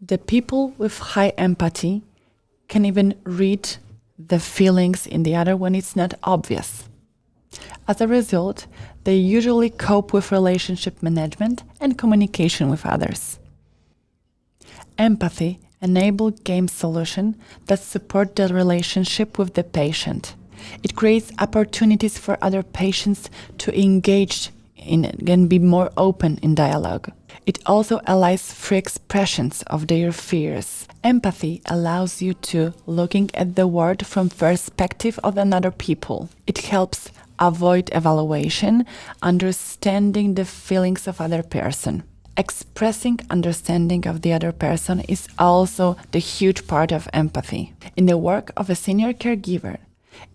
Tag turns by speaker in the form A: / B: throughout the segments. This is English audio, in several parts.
A: The people with high empathy can even read the feelings in the other when it's not obvious. As a result, they usually cope with relationship management and communication with others. Empathy enables game solutions that support the relationship with the patient. It creates opportunities for other patients to engage in and be more open in dialogue. It also allows free expressions of their fears. Empathy allows you to looking at the world from perspective of another people. It helps avoid evaluation, understanding the feelings of other person. Expressing understanding of the other person is also the huge part of empathy. In the work of a senior caregiver,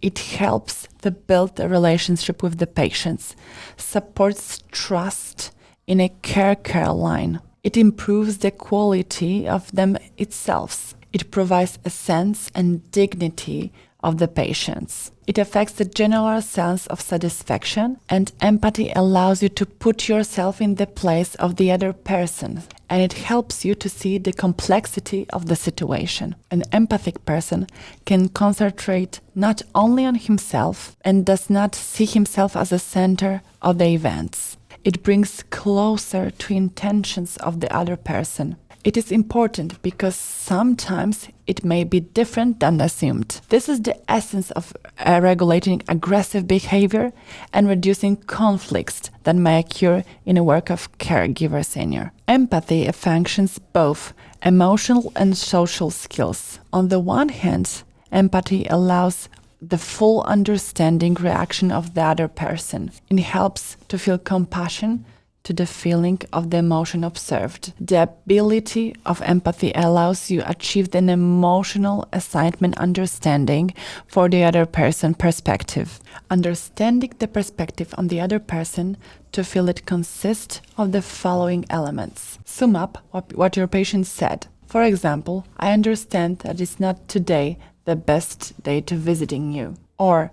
A: it helps to build a relationship with the patients, supports trust in a care line. It improves the quality of them itself. It provides a sense and dignity of the patients. It affects the general sense of satisfaction, and empathy allows you to put yourself in the place of the other person, and it helps you to see the complexity of the situation. An empathic person can concentrate not only on himself and does not see himself as a center of the events. It brings closer to intentions of the other person. It is important because sometimes it may be different than assumed. This is the essence of regulating aggressive behavior and reducing conflicts that may occur in a work of caregiver senior. Empathy functions both emotional and social skills. On the one hand, empathy allows the full understanding reaction of the other person. It helps to feel compassion to the feeling of the emotion observed. The ability of empathy allows you to achieve an emotional assignment understanding for the other person perspective. Understanding the perspective on the other person to feel it consists of the following elements. Sum up what your patient said. For example, I understand that it's not today the best day to visiting you. Or,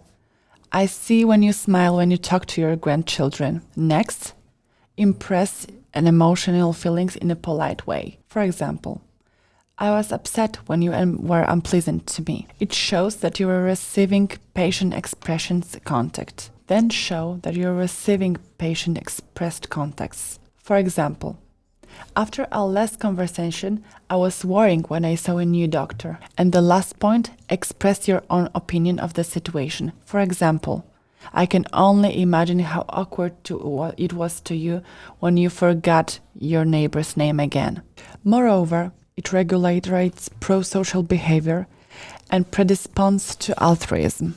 A: I see when you smile when you talk to your grandchildren. Next, impress an emotional feelings in a polite way. For example, I was upset when you were unpleasant to me. It shows that you are receiving patient expressions contact. Then show that you are receiving patient expressed contacts. For example, after our last conversation, I was worrying when I saw a new doctor. And the last point, express your own opinion of the situation. For example, I can only imagine how awkward it was to you when you forgot your neighbor's name again. Moreover, it regulates pro-social behavior and predisposes to altruism.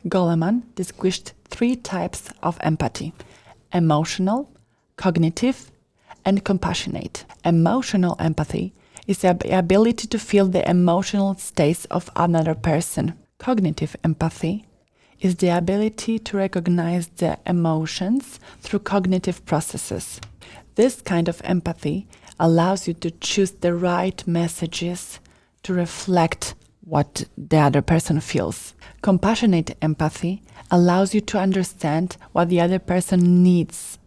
A: Goleman distinguished 3 types of empathy: emotional, cognitive, and compassionate. Emotional empathy is the ability to feel the emotional states of another person. Cognitive empathy is the ability to recognize the emotions through cognitive processes. This kind of empathy allows you to choose the right messages to reflect what the other person feels. Compassionate empathy allows you to understand what the other person needs.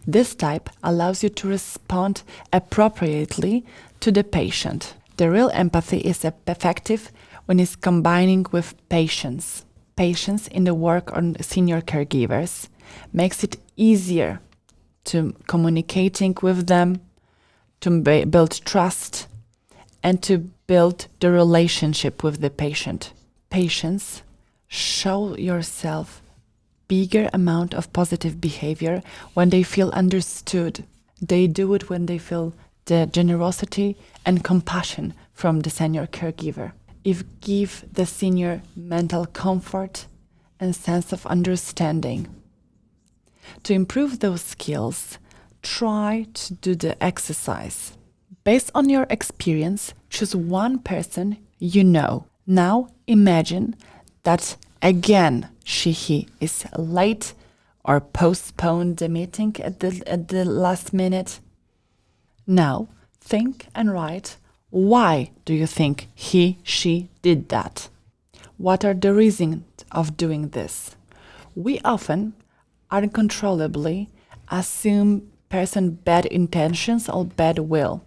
A: This type allows you to respond appropriately to the patient. The real empathy is effective when it's combining with patience. Patience in the work on senior caregivers makes it easier to communicating with them, to build trust, and to build the relationship with the patient. Patience, show yourself bigger amount of positive behavior when they feel understood. They do it when they feel the generosity and compassion from the senior caregiver. It gives the senior mental comfort and sense of understanding. To improve those skills, try to do the exercise. Based on your experience, choose one person you know. Now imagine that again he is late or postponed the meeting at the last minute. Now think and write, why do you think she did that? What are the reasons of doing this? We often uncontrollably assume person bad intentions or bad will.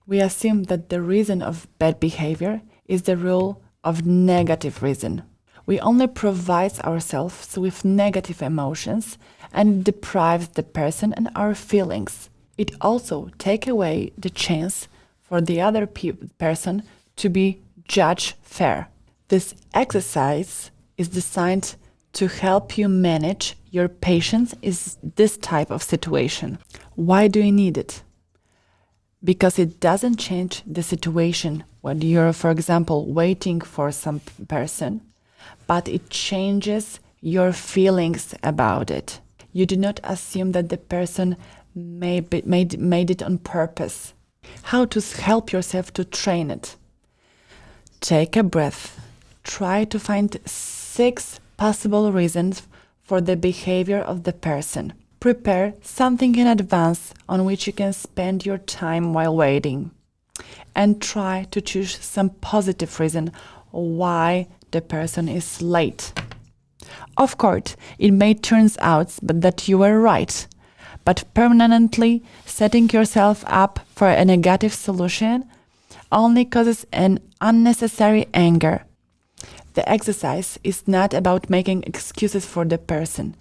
A: We assume that the reason of bad behavior is the rule of negative reason. We only provide ourselves with negative emotions and deprives the person and our feelings. It also takes away the chance for the other person to be judged fair. This exercise is designed to help you manage your patience in this type of situation. Why do you need it? Because it doesn't change the situation when you're, for example, waiting for some person, but it changes your feelings about it. You do not assume that the person made it on purpose. How to help yourself to train it? Take a breath. Try to find 6 possible reasons for the behavior of the person. Prepare something in advance on which you can spend your time while waiting. And try to choose some positive reason why the person is late. Of course, it may turn out that you were right, but permanently setting yourself up for a negative solution only causes an unnecessary anger. The exercise is not about making excuses for the person.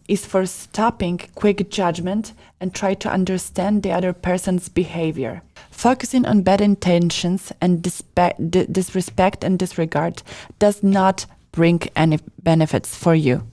A: It's for stopping quick judgment and try to understand the other person's behavior. Focusing on bad intentions and disrespect and disregard does not bring any benefits for you.